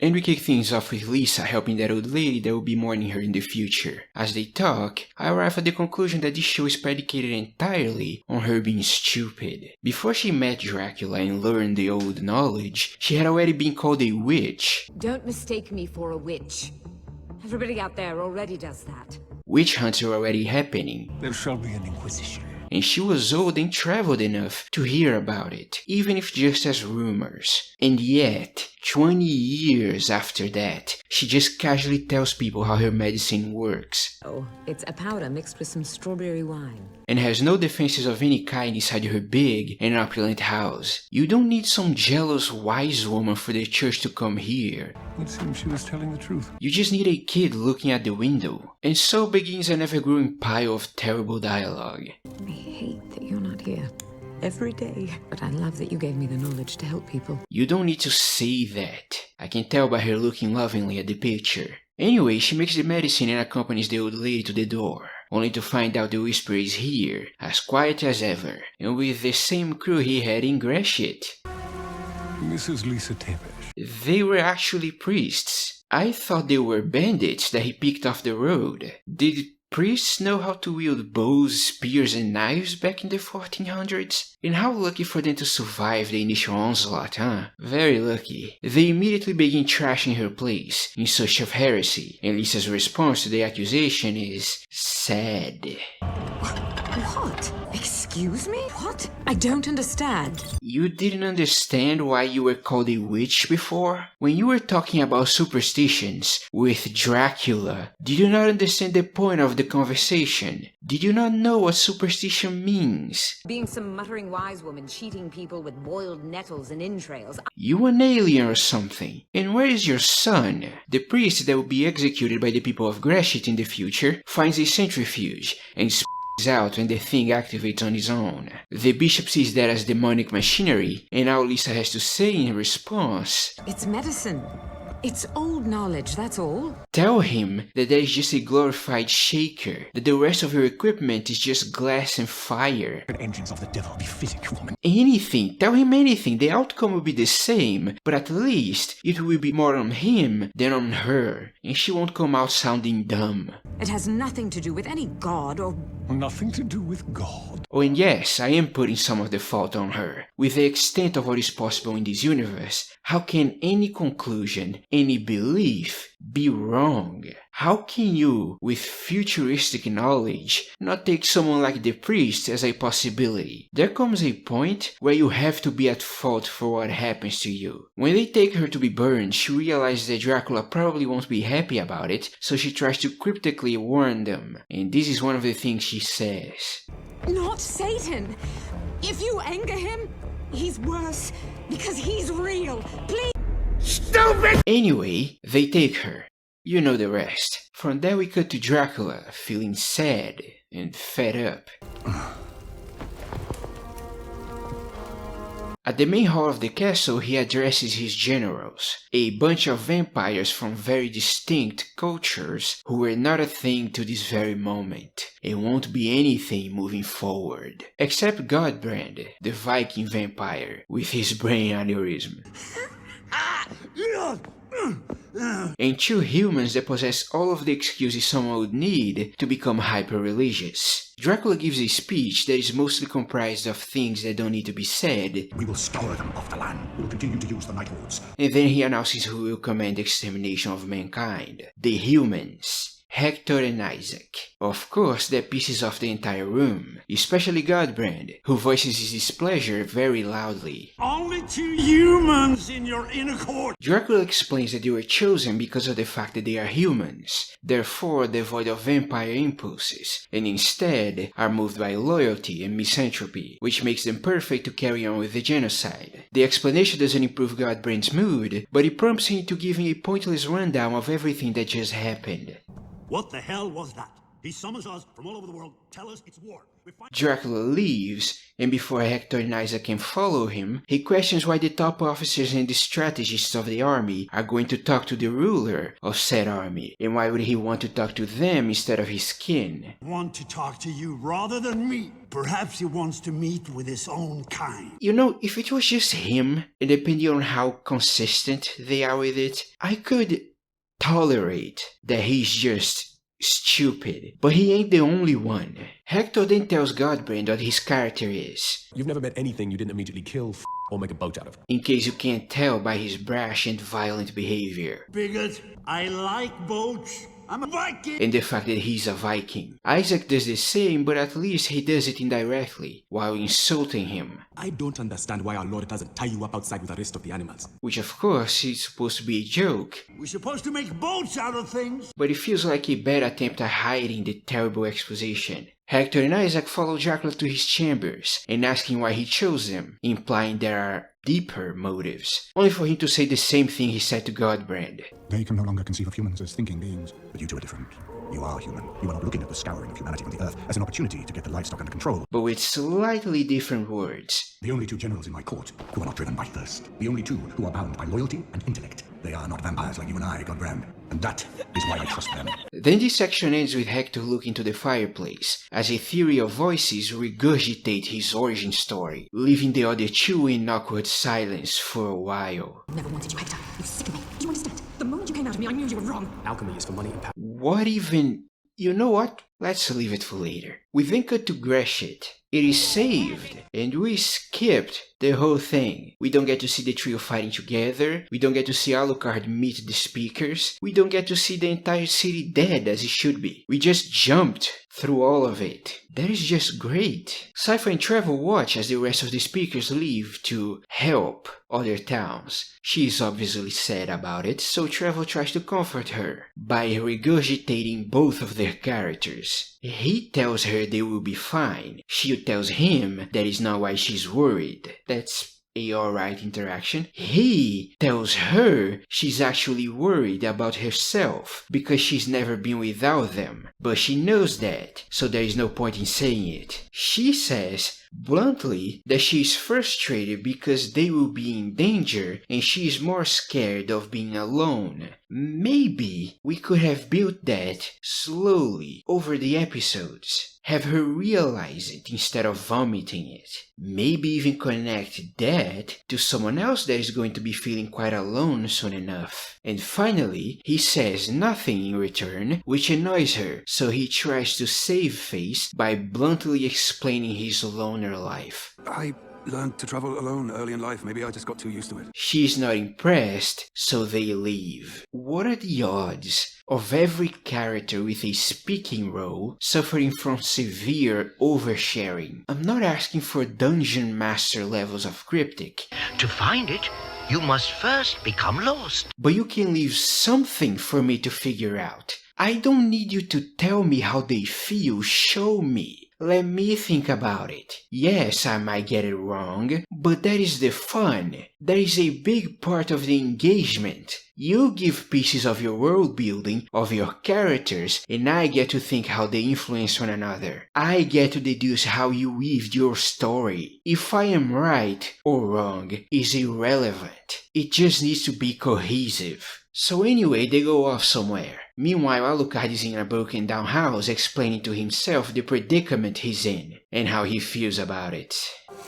And we kick things off with Lisa helping that old lady that will be mourning her in the future. As they talk, I arrive at the conclusion that this show is predicated entirely on her being stupid. Before she met Dracula and learned the old knowledge, she had already been called a witch. Don't mistake me for a witch. Everybody out there already does that. Witch hunts are already happening. There shall be an inquisition. And she was old and traveled enough to hear about it, even if just as rumors. And yet, 20 years after that, she just casually tells people how her medicine works. Oh, it's a powder mixed with some strawberry wine. And has no defenses of any kind inside her big and opulent house. You don't need some jealous wise woman for the church to come here. It seems she was telling the truth. You just need a kid looking at the window. And so begins an ever-growing pile of terrible dialogue. I hate that you're not here. Every day. But I love that you gave me the knowledge to help people. You don't need to say that. I can tell by her looking lovingly at the picture. Anyway, she makes the medicine and accompanies the old lady to the door, only to find out the Whisperer is here, as quiet as ever, and with the same crew he had in Greshit. Mrs. Lisa Tepesh. They were actually priests. I thought they were bandits that he picked off the road. Did priests know how to wield bows, spears, and knives back in the 1400s? And how lucky for them to survive the initial onslaught, huh? Very lucky. They immediately begin trashing her place, in search of heresy, and Lisa's response to the accusation is sad. What? Excuse me? What? I don't understand. You didn't understand why you were called a witch before? When you were talking about superstitions with Dracula, did you not understand the point of the conversation? Did you not know what superstition means? Being some muttering wise woman cheating people with boiled nettles and entrails. You an alien or something? And where is your son? The priest that will be executed by the people of Greshit in the future finds a centrifuge and out when the thing activates on its own. The bishop sees that as demonic machinery, and now Lisa has to say in response, It's medicine. It's old knowledge, that's all. Tell him that that is just a glorified shaker, that the rest of your equipment is just glass and fire. The engines of the devil befit you, woman. Anything, tell him anything, the outcome will be the same, but at least it will be more on him than on her, and she won't come out sounding dumb. It has nothing to do with any god or... Nothing to do with God. Oh, and yes, I am putting some of the fault on her. With the extent of what is possible in this universe, how can any conclusion, any belief, be wrong? How can you, with futuristic knowledge, not take someone like the priest as a possibility? There comes a point where you have to be at fault for what happens to you. When they take her to be burned, she realizes that Dracula probably won't be happy about it, so she tries to cryptically warn them. And this is one of the things she says. Not Satan! If you anger him, he's worse, because he's real. Please... Stupid! Anyway, they take her. You know the rest. From there we cut to Dracula, feeling sad and fed up. At the main hall of the castle, he addresses his generals, a bunch of vampires from very distinct cultures who were not a thing to this very moment, and won't be anything moving forward. Except Godbrand, the Viking vampire, with his brain aneurysm. And two humans that possess all of the excuses someone would need to become hyper-religious. Dracula gives a speech that is mostly comprised of things that don't need to be said. We will scour them off the land. We will continue to use the night lords. And then he announces who will command the extermination of mankind. The humans. Hector and Isaac. Of course, that pisses off the entire room, especially Godbrand, who voices his displeasure very loudly. Only 2 humans in your inner court! Dracula explains that they were chosen because of the fact that they are humans, therefore devoid of vampire impulses, and instead are moved by loyalty and misanthropy, which makes them perfect to carry on with the genocide. The explanation doesn't improve Godbrand's mood, but it prompts him to give him a pointless rundown of everything that just happened. What the hell was that? He summons us from all over the world. Tell us it's war. Dracula leaves, and before Hector and Isaac can follow him, he questions why the top officers and the strategists of the army are going to talk to the ruler of said army, and why would he want to talk to them instead of his kin? Want to talk to you rather than me. Perhaps he wants to meet with his own kind. You know, if it was just him, and depending on how consistent they are with it, I could tolerate that he's just stupid, but he ain't the only one. Hector then tells Godbrand what his character is. You've never met anything you didn't immediately kill, or make a boat out of. In case you can't tell by his brash and violent behavior. Bigot, I like boats. I'm a Viking. And the fact that he's a Viking. Isaac does the same, but at least he does it indirectly, while insulting him. I don't understand why our Lord doesn't tie you up outside with the rest of the animals. Which of course is supposed to be a joke. We're supposed to make boats out of things. But it feels like a bad attempt at hiding the terrible exposition. Hector and Isaac follow Dracula to his chambers and ask him why he chose them, implying there are deeper motives, only for him to say the same thing he said to Godbrand. They can no longer conceive of humans as thinking beings. But you two are different. You are human. You are not looking at the scouring of humanity from the earth as an opportunity to get the livestock under control. But with slightly different words. The only two generals in my court who are not driven by thirst. The only two who are bound by loyalty and intellect. They are not vampires like you and I, Godbrand. And that is why I trust them. Then this section ends with Hector looking to the fireplace, as a theory of voices regurgitate his origin story, leaving the other two in awkward silence for a while. Never wanted you, Hector. You sick of me. Do you understand? The moment you came out of me, I knew you were wrong. Alchemy is for money and power. What even... You know what? Let's leave it for later. We then cut to Greshit. It is saved, and we skipped the whole thing. We don't get to see the trio fighting together, we don't get to see Alucard meet the speakers, we don't get to see the entire city dead as it should be. We just jumped through all of it. That is just great. Cypher and Trevor watch as the rest of the speakers leave to help other towns. She is obviously sad about it, so Trevor tries to comfort her by regurgitating both of their characters. He tells her they will be fine. She tells him that is not why she's worried. That's a alright interaction. He tells her she's actually worried about herself because she's never been without them, but she knows that, so there is no point in saying it. She says bluntly that she is frustrated because they will be in danger and she is more scared of being alone. Maybe we could have built that slowly over the episodes. Have her realize it instead of vomiting it. Maybe even connect that to someone else that is going to be feeling quite alone soon enough. And finally, he says nothing in return, which annoys her, so he tries to save face by bluntly explaining his loner life. I learned to travel alone early in life. Maybe I just got too used to it. She's not impressed, so they leave. What are the odds of every character with a speaking role suffering from severe oversharing? I'm not asking for dungeon master levels of cryptic. To find it, you must first become lost. But you can leave something for me to figure out. I don't need you to tell me how they feel, show me. Let me think about it. Yes, I might get it wrong, but that is the fun. That is a big part of the engagement. You give pieces of your world building, of your characters, and I get to think how they influence one another. I get to deduce how you weaved your story. If I am right or wrong is irrelevant. It just needs to be cohesive. So anyway, they go off somewhere. Meanwhile, Alucard is in a broken down house explaining to himself the predicament he's in and how he feels about it.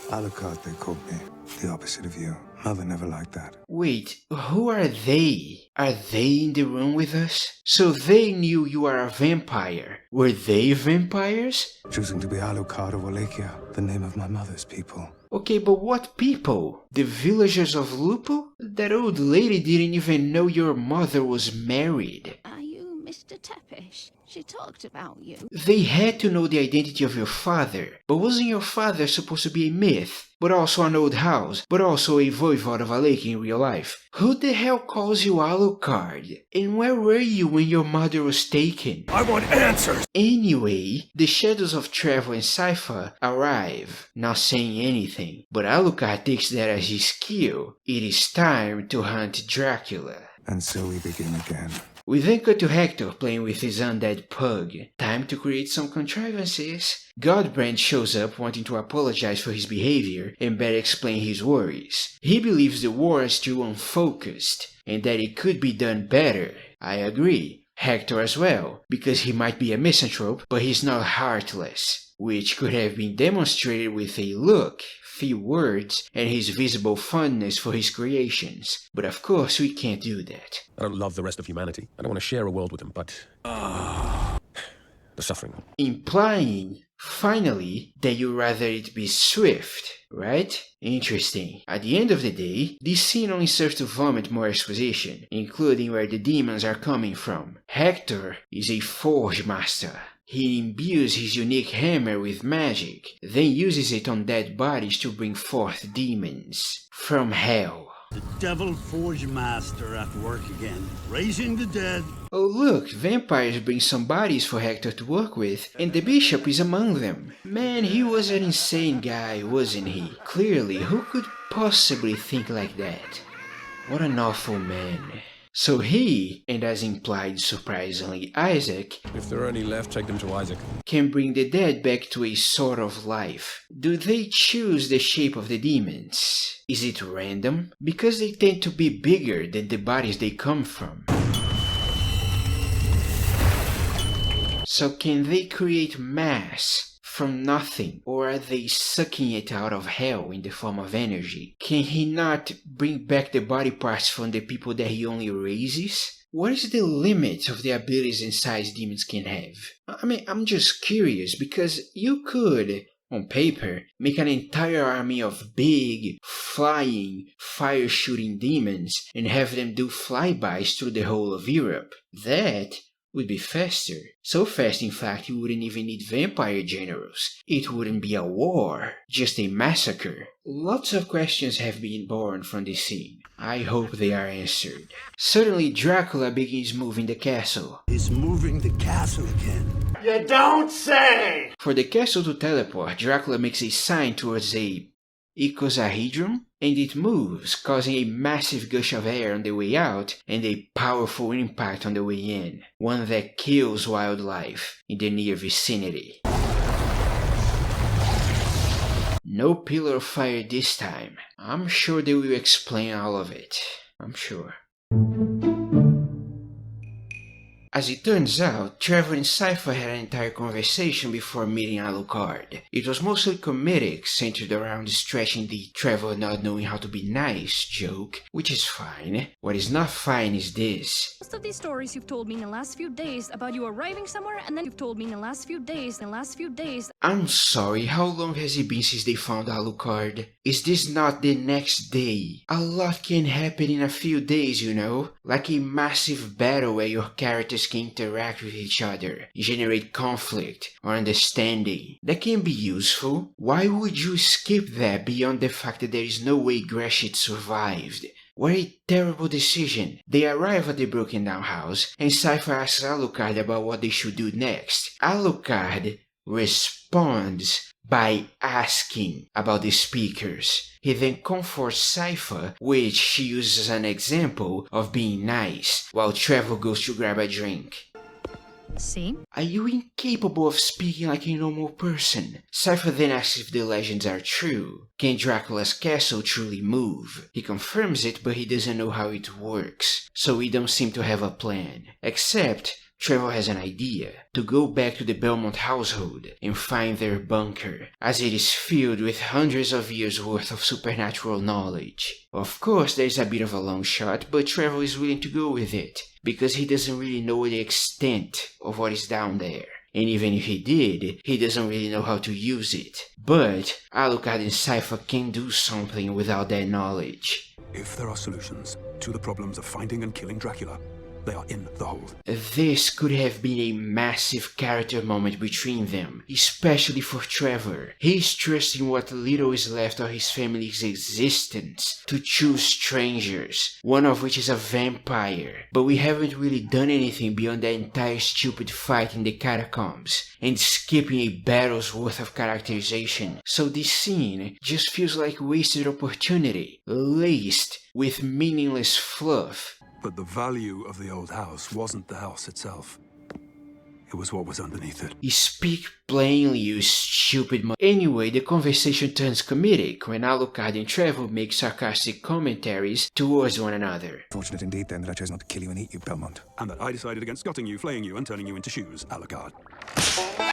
Alucard, they called me. The opposite of you. Mother never liked that. Wait, who are they? Are they in the room with us? So they knew you are a vampire. Were they vampires? Choosing to be Alucard of Wallachia, the name of my mother's people. Okay, but what people? The villagers of Lupo? That old lady didn't even know your mother was married. Are you Mr. Tepish? She talked about you. They had to know the identity of your father, but wasn't your father supposed to be a myth? But also an old house, but also a voivode of a lake in real life. Who the hell calls you Alucard? And where were you when your mother was taken? I want answers! Anyway, the shadows of Trevor and Cypher arrive, not saying anything, but Alucard takes that as his cue. It is time to hunt Dracula. And so we begin again. We then cut to Hector playing with his undead pug. Time to create some contrivances. Godbrand shows up wanting to apologize for his behavior and better explain his worries. He believes the war is too unfocused and that it could be done better. I agree. Hector as well, because he might be a misanthrope, but he's not heartless, which could have been demonstrated with a look, few words, and his visible fondness for his creations. But of course we can't do that. I don't love the rest of humanity. I don't want to share a world with them, but the suffering. Implying, finally, that you'd rather it be swift, right? Interesting. At the end of the day, this scene only serves to vomit more exposition, including where the demons are coming from. Hector is a forge master. He imbues his unique hammer with magic, then uses it on dead bodies to bring forth demons from hell. The Devil Forge Master at work again, raising the dead. Oh look, vampires bring some bodies for Hector to work with, and the bishop is among them. Man, he was an insane guy, wasn't he? Clearly, who could possibly think like that? What an awful man. So he, and as implied surprisingly Isaac, if there are any left, take them to Isaac, can bring the dead back to a sort of life. Do they choose the shape of the demons? Is it random? Because they tend to be bigger than the bodies they come from. So can they create mass from nothing, or are they sucking it out of hell in the form of energy? Can he not bring back the body parts from the people that he only raises? What is the limit of the abilities and size demons can have? I mean, I'm just curious, because you could, on paper, make an entire army of big, flying, fire-shooting demons and have them do flybys through the whole of Europe. That would be faster. So fast, in fact, you wouldn't even need vampire generals. It wouldn't be a war, just a massacre. Lots of questions have been born from this scene. I hope they are answered. Suddenly, Dracula begins moving the castle. He's moving the castle again. You don't say! For the castle to teleport, Dracula makes a sign towards a icosahedron, and it moves, causing a massive gush of air on the way out and a powerful impact on the way in, one that kills wildlife in the near vicinity. No pillar of fire this time. I'm sure they will explain all of it. I'm sure. As it turns out, Trevor and Cypher had an entire conversation before meeting Alucard. It was mostly comedic, centered around stretching the Trevor not knowing how to be nice joke, which is fine. What is not fine is this. Most of these stories you've told me in the last few days about you arriving somewhere, and then you've told me in the last few days, I'm sorry, how long has it been since they found Alucard? Is this not the next day? A lot can happen in a few days, you know? Like a massive battle where your characters can interact with each other, generate conflict or understanding. That can be useful. Why would you skip that beyond the fact that there is no way Greshit survived? What a terrible decision. They arrive at the broken down house and Cypher asks Alucard about what they should do next. Alucard responds by asking about the speakers. He then comforts Cypher, which she uses as an example of being nice, while Trevor goes to grab a drink. See? Are you incapable of speaking like a normal person? Cypher then asks if the legends are true. Can Dracula's castle truly move? He confirms it, but he doesn't know how it works, so we don't seem to have a plan. Except Trevor has an idea, to go back to the Belmont household and find their bunker, as it is filled with hundreds of years worth of supernatural knowledge. Of course, there's a bit of a long shot, but Trevor is willing to go with it, because he doesn't really know the extent of what is down there. And even if he did, he doesn't really know how to use it. But Alucard and Cypher can do something without that knowledge. If there are solutions to the problems of finding and killing Dracula, they are in the hold. This could have been a massive character moment between them, especially for Trevor. He's trusting what little is left of his family's existence to choose strangers, one of which is a vampire. But we haven't really done anything beyond that entire stupid fight in the catacombs, and skipping a battle's worth of characterization. So this scene just feels like wasted opportunity, laced with meaningless fluff. But the value of the old house wasn't the house itself. It was what was underneath it. You speak plainly, you stupid Anyway, the conversation turns comedic when Alucard and Trevor make sarcastic commentaries towards one another. Fortunate indeed, then, that I chose not to kill you and eat you, Belmont. And that I decided against gutting you, flaying you, and turning you into shoes, Alucard.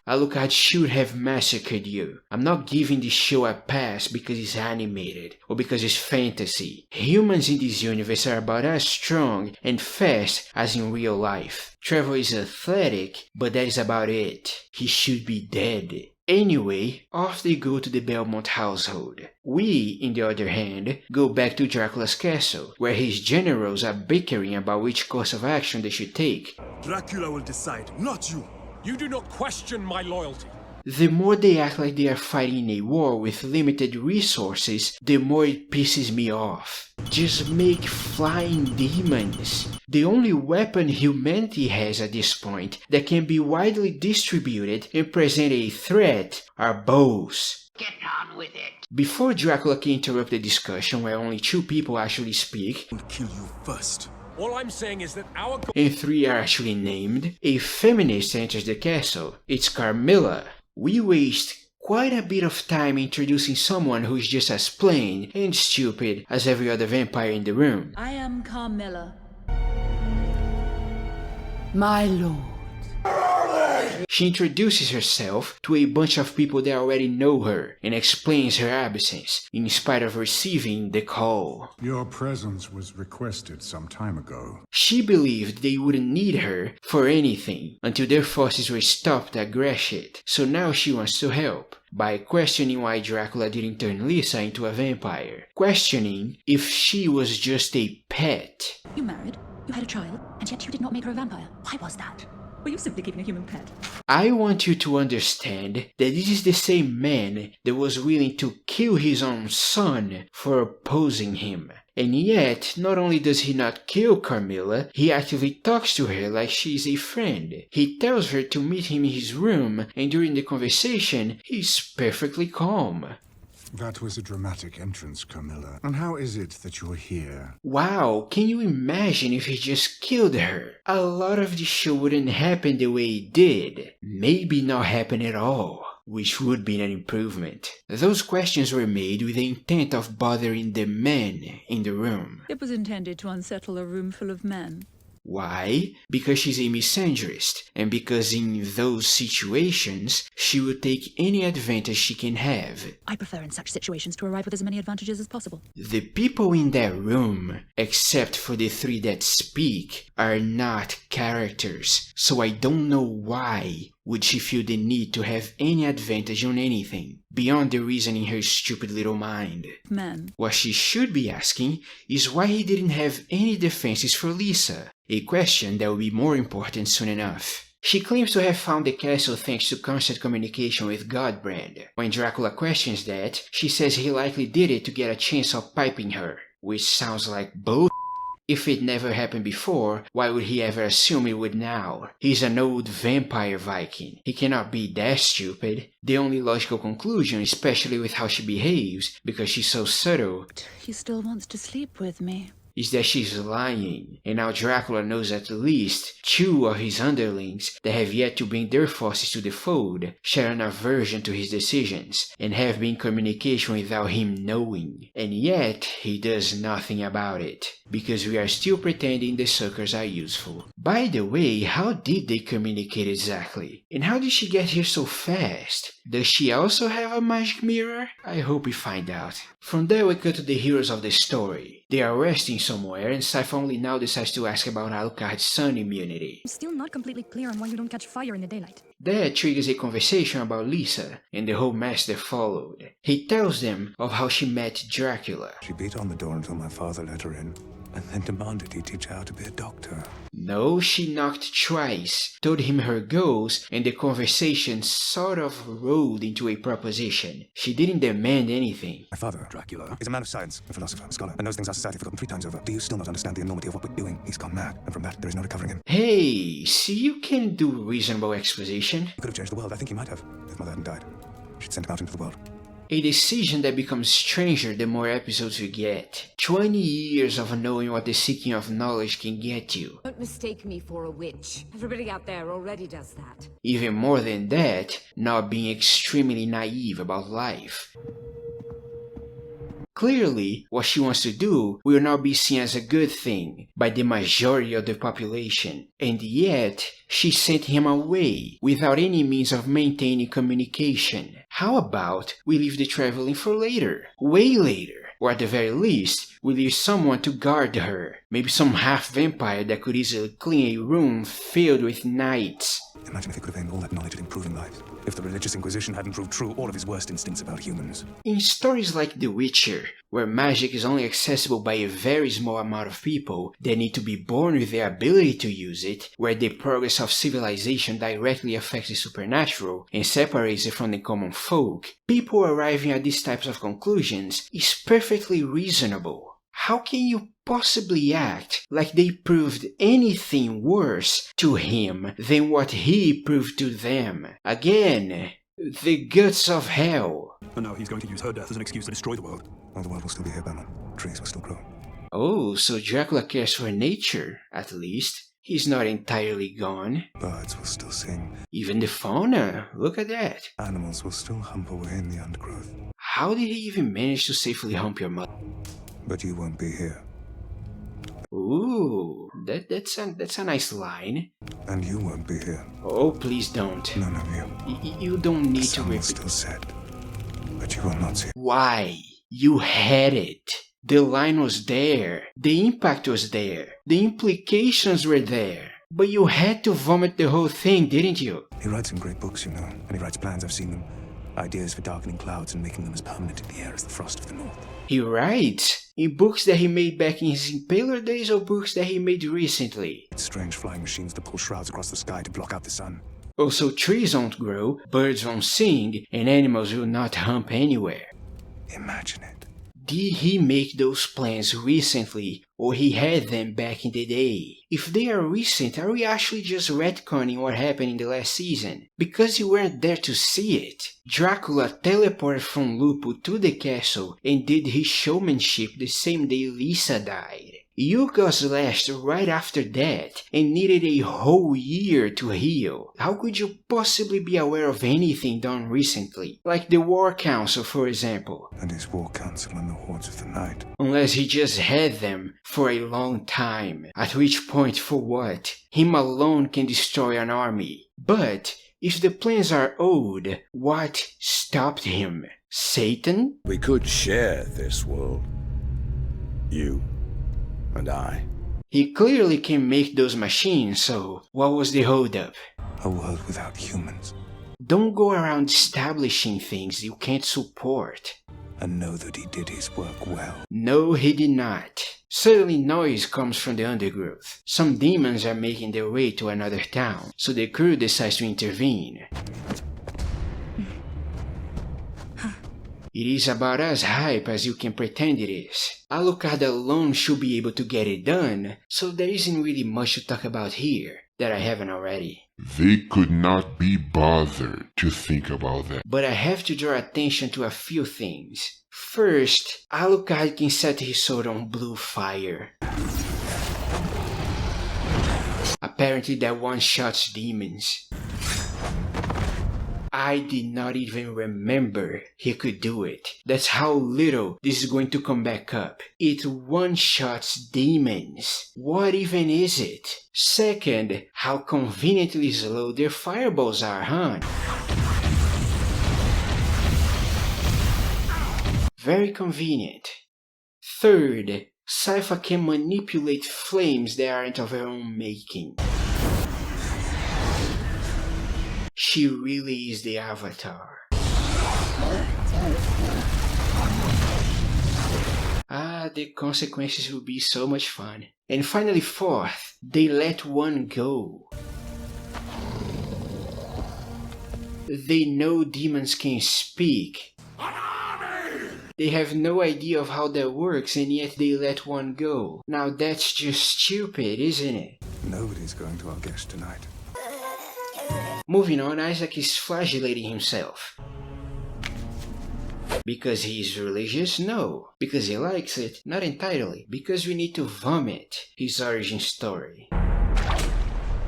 Alucard should have massacred you. I'm not giving this show a pass because it's animated, or because it's fantasy. Humans in this universe are about as strong and fast as in real life. Trevor is athletic, but that is about it. He should be dead. Anyway, off they go to the Belmont household. We, on the other hand, go back to Dracula's castle, where his generals are bickering about which course of action they should take. Dracula will decide, not you. You do not question my loyalty. The more they act like they are fighting a war with limited resources, the more it pisses me off. Just make flying demons. The only weapon humanity has at this point that can be widely distributed and present a threat are bows. Get on with it. Before Dracula can interrupt the discussion where only 2 people actually speak, I'll kill you first. All I'm saying is that our and 3 are actually named, a feminist enters the castle. It's Carmilla. We waste quite a bit of time introducing someone who is just as plain and stupid as every other vampire in the room. I am Carmilla. My lord. She introduces herself to a bunch of people that already know her and explains her absence, in spite of receiving the call. Your presence was requested some time ago. She believed they wouldn't need her for anything until their forces were stopped at Greshit, so now she wants to help by questioning why Dracula didn't turn Lisa into a vampire, questioning if she was just a pet. You married, you had a child, and yet you did not make her a vampire. Why was that? Were you simply keeping a human pet? I want you to understand that this is the same man that was willing to kill his own son for opposing him. And yet, not only does he not kill Carmilla, he actively talks to her like she's a friend. He tells her to meet him in his room, and during the conversation, he's perfectly calm. That was a dramatic entrance, Carmilla. And how is it that you're here? Wow, can you imagine if he just killed her? A lot of the show wouldn't happen the way it did. Maybe not happen at all, which would be an improvement. Those questions were made with the intent of bothering the men in the room. It was intended to unsettle a room full of men. Why? Because she's a misandrist, and because in those situations, she will take any advantage she can have. I prefer in such situations to arrive with as many advantages as possible. The people in that room, except for the 3 that speak, are not characters, so I don't know why would she feel the need to have any advantage on anything, beyond the reason in her stupid little mind. Men. What she should be asking is why he didn't have any defenses for Lisa, a question that will be more important soon enough. She claims to have found the castle thanks to constant communication with Godbrand. When Dracula questions that, she says he likely did it to get a chance of piping her, which sounds like bull. If it never happened before, why would he ever assume it would now? He's an old vampire Viking. He cannot be that stupid. The only logical conclusion, especially with how she behaves, because she's so subtle, He still wants to sleep with me. is that she's lying, and now Dracula knows at least 2 of his underlings that have yet to bring their forces to the fold share an aversion to his decisions, and have been in communication without him knowing. And yet, he does nothing about it, because we are still pretending the suckers are useful. By the way, how did they communicate exactly? And how did she get here so fast? Does she also have a magic mirror? I hope we find out. From there we cut to the heroes of the story. They are resting somewhere, and Cypher only now decides to ask about Alucard's sun immunity. I'm still not completely clear on why you don't catch fire in the daylight. That triggers a conversation about Lisa and the whole mess that followed. He tells them of how she met Dracula. She beat on the door until my father let her in, and then demanded he teach her how to be a doctor. No, she knocked twice, told him her goals, and the conversation sort of rolled into a proposition. She didn't demand anything. My father, Dracula, is a man of science, a philosopher, a scholar, and knows things our society forgotten 3 times over. Do you still not understand the enormity of what we're doing? He's gone mad, and from that, there is no recovering him. Hey, see, you can do reasonable exposition. He could have changed the world. I think he might have, if Mother hadn't died. She'd sent him out into the world. A decision that becomes stranger the more episodes you get. 20 years of knowing what the seeking of knowledge can get you. Don't mistake me for a witch. Everybody out there already does that. Even more than that, not being extremely naive about life. Clearly, what she wants to do will not be seen as a good thing by the majority of the population, and yet she sent him away without any means of maintaining communication. How about we leave the traveling for later? Way later. Or at the very least, we leave someone to guard her. Maybe some half-vampire that could easily clean a room filled with knights. Imagine if he could have aimed all that knowledge at improving lives. If the religious inquisition hadn't proved true all of his worst instincts about humans. In stories like The Witcher, where magic is only accessible by a very small amount of people that need to be born with the ability to use it, where the progress of civilization directly affects the supernatural and separates it from the common folk, people arriving at these types of conclusions is perfectly reasonable. How can you possibly act like they proved anything worse to him than what he proved to them? Again, the guts of hell. And now he's going to use her death as an excuse to destroy the world. Well, the world will still be here, Batman. Trees will still grow. Oh, so Dracula cares for nature, at least. He's not entirely gone. Birds will still sing. Even the fauna, look at that. Animals will still hump away in the undergrowth. How did he even manage to safely hump your mother? But you won't be here. Ooh, that's a nice line. And you won't be here. Oh, please don't. None of you. You don't need to repeat. Still said, but you will not see. Why? You had it. The line was there. The impact was there. The implications were there. But you had to vomit the whole thing, didn't you? He writes in great books, you know. And he writes plans, I've seen them. Ideas for darkening clouds and making them as permanent in the air as the frost of the north. He writes in books that he made back in his Impaler days or books that he made recently. It's strange flying machines that pull shrouds across the sky to block out the sun. Also, trees won't grow, birds won't sing, and animals will not hump anywhere. Imagine it. Did he make those plans recently, or he had them back in the day? If they are recent, are we actually just retconning what happened in the last season? Because you weren't there to see it. Dracula teleported from Lupo to the castle and did his showmanship the same day Lisa died. You got slashed right after that and needed a whole year to heal. How could you possibly be aware of anything done recently? Like the War Council, for example. And his War Council and the Hordes of the Night. Unless he just had them for a long time. At which point, for what? Him alone can destroy an army. But if the plans are old, what stopped him? Satan? We could share this world. You and I. He clearly can make those machines, so what was the holdup? A world without humans. Don't go around establishing things you can't support. And know that he did his work well. No, he did not. Suddenly noise comes from the undergrowth. Some demons are making their way to another town, so the crew decides to intervene. It is about as hype as you can pretend it is. Alucard alone should be able to get it done, so there isn't really much to talk about here that I haven't already. They could not be bothered to think about that. But I have to draw attention to a few things. First, Alucard can set his sword on blue fire. Apparently that one-shots demons. I did not even remember he could do it. That's how little this is going to come back up. It one-shots demons. What even is it? Second, how conveniently slow their fireballs are, huh? Very convenient. Third, Sypha can manipulate flames that aren't of her own making. She really is the Avatar. The consequences will be so much fun. And finally, fourth, they let one go. They know demons can speak. They have no idea of how that works, and yet they let one go. Now that's just stupid, isn't it? Nobody's going to our guest tonight. Moving on, Isaac is flagellating himself. Because he is religious? No. Because he likes it? Not entirely. Because we need to vomit his origin story.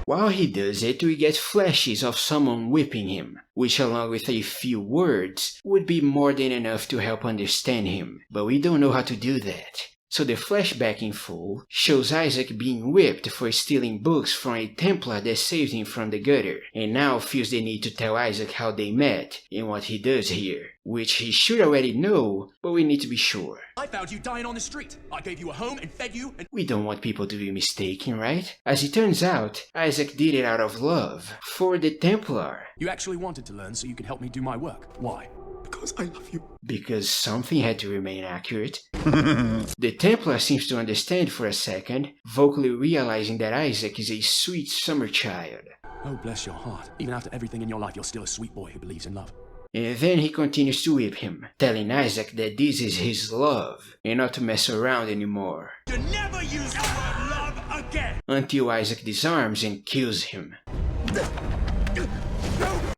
While he does it, we get flashes of someone whipping him, which along with a few words would be more than enough to help understand him, but we don't know how to do that. So the flashback in full shows Isaac being whipped for stealing books from a Templar that saved him from the gutter, and now feels the need to tell Isaac how they met and what he does here, which he should already know, but we need to be sure. I found you dying on the street. I gave you a home and fed you and... We don't want people to be mistaken, right? As it turns out, Isaac did it out of love for the Templar. You actually wanted to learn so you could help me do my work. Why? Because I love you. Because something had to remain accurate. The Templar seems to understand for a second, vocally realizing that Isaac is a sweet summer child. Oh, bless your heart. Even after everything in your life, you're still a sweet boy who believes in love. And then he continues to whip him, telling Isaac that this is his love, and not to mess around anymore. You never use the word love again! Until Isaac disarms and kills him.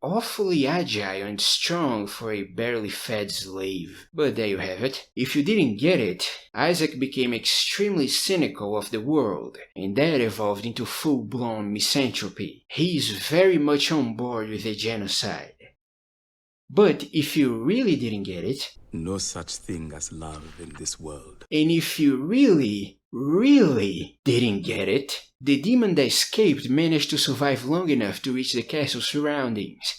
Awfully agile and strong for a barely fed slave. But there you have it. If you didn't get it, Isaac became extremely cynical of the world, and that evolved into full-blown misanthropy. He is very much on board with the genocide. But if you really didn't get it, no such thing as love in this world. And if you really didn't get it, the demon that escaped managed to survive long enough to reach the castle's surroundings.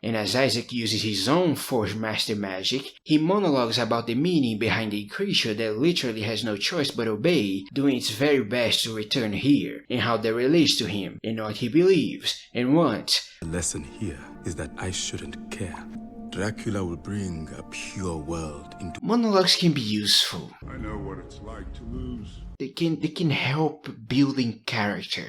And as Isaac uses his own Forge Master magic, he monologues about the meaning behind a creature that literally has no choice but obey, doing its very best to return here, and how that relates to him, and what he believes, and wants. The lesson here is that I shouldn't care. Dracula will bring a pure world into... Monologues can be useful. I know what it's like to lose. They can help building character.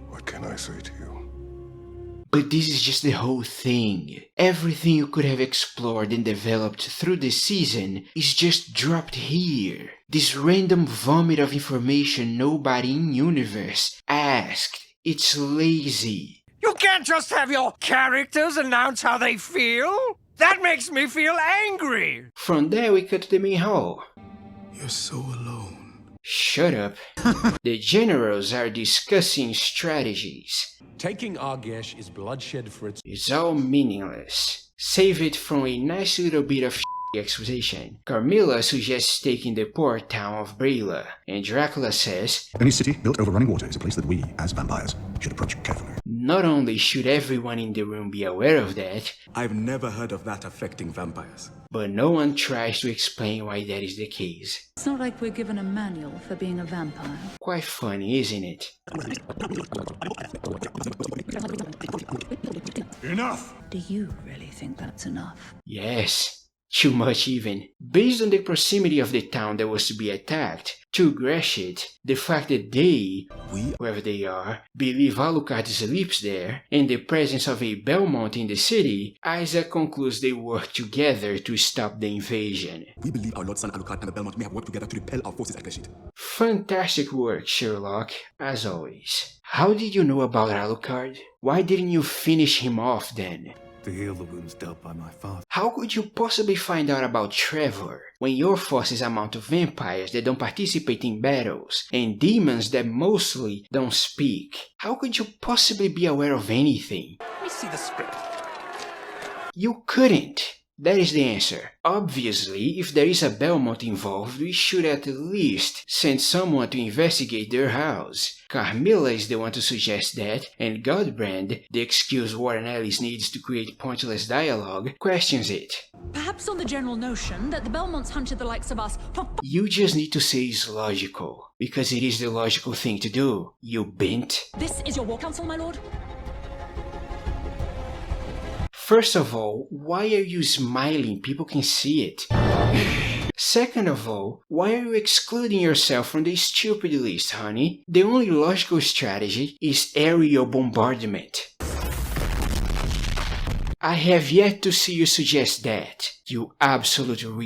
What can I say to you? But this is just the whole thing. Everything you could have explored and developed through the season is just dropped here. This random vomit of information nobody in universe asked. It's lazy. You can't just have your characters announce how they feel! That makes me feel angry! From there we cut to the main hall. You're so alone. Shut up. The generals are discussing strategies. Taking Argesh is bloodshed for its... It's all meaningless. Save it from a nice little bit of exposition. Carmilla suggests taking the port town of Brela, and Dracula says, Any city built over running water is a place that we, as vampires, should approach carefully. Not only should everyone in the room be aware of that, I've never heard of that affecting vampires. But no one tries to explain why that is the case. It's not like we're given a manual for being a vampire. Quite funny, isn't it? Enough! Do you really think that's enough? Yes. Too much even. Based on the proximity of the town that was to be attacked, to Greshit, the fact that they, whoever they are, believe Alucard sleeps there, and the presence of a Belmont in the city, Isaac concludes they work together to stop the invasion. We believe our Lord Son Alucard and the Belmont may have worked together to repel our forces at Greshit. Fantastic work, Sherlock, as always. How did you know about Alucard? Why didn't you finish him off then? To heal the wounds dealt by my father. How could you possibly find out about Trevor when your forces amount to vampires that don't participate in battles and demons that mostly don't speak? How could you possibly be aware of anything? Let me see the script. You couldn't. That is the answer. Obviously, if there is a Belmont involved, we should at least send someone to investigate their house. Carmilla is the one to suggest that, and Godbrand, the excuse Warren Ellis needs to create pointless dialogue, questions it. Perhaps on the general notion that the Belmonts hunted the likes of us. You just need to say it's logical, because it is the logical thing to do, you bint. This is your war council, my lord? First of all, why are you smiling? People can see it. Second of all, why are you excluding yourself from the stupid list, honey? The only logical strategy is aerial bombardment. I have yet to see you suggest that, you absolute retard.